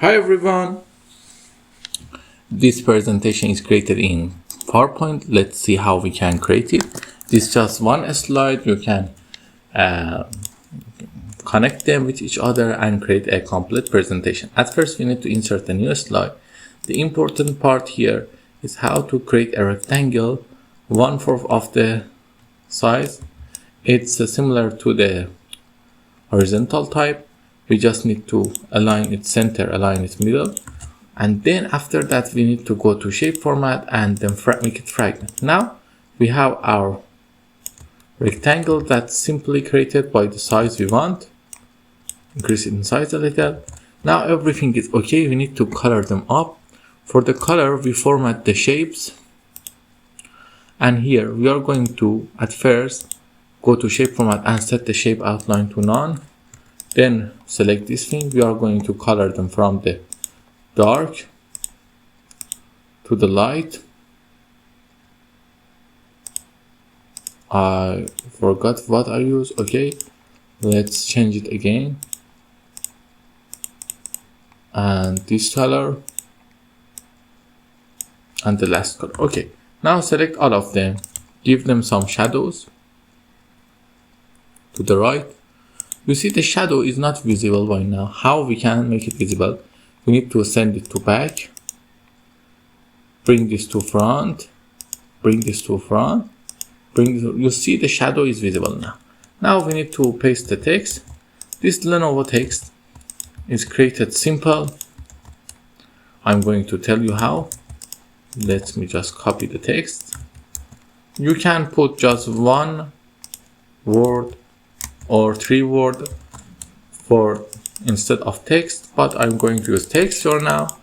Hi everyone, this presentation is created in PowerPoint. Let's see how we can create it. This is just one slide. You can connect them with each other and create a complete presentation. At first, we need to insert a new slide. The important part here is how to create a rectangle 1/4 of the size. It's similar to the horizontal type. We just need to align its center, align its middle, and then after that we need to go to shape format and then make it fragment. Now we have our rectangle that's simply created by the size we want. Increase it in size a little. Now everything is okay. We need to color them up. For the color, we format the shapes, and here we are going to at first go to shape format and set the shape outline to none. Then select this thing. We are going to color them from the dark to the light. I forgot what I use. Okay, let's change it again. And this color and the last color. Okay, now select all of them. Give them some shadows to the right. You see the shadow is not visible by now. How we can make it visible? We need to send it to back. Bring this to front. Bring this to front. You see the shadow is visible now. Now we need to paste the text. This Lenovo text is created simple. I'm going to tell you how. Let me just copy the text. You can put just one word or 3 words for instead of text, but I'm going to use text for now.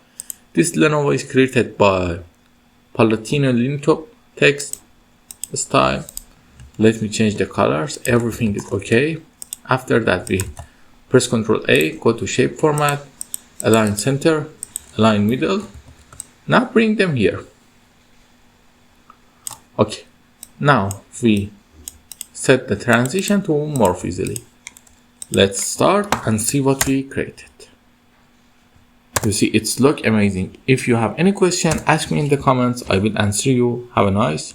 This Lenovo is created by Palatino Linto text style. Let me change the colors. Everything is okay. After that, we press Ctrl A, go to shape format, align center, align middle. Now bring them here. Okay, now we set the transition to morph easily. Let's start and see what we created. You see, it's look amazing. If you have any question, ask me in the comments. I will answer you. Have a nice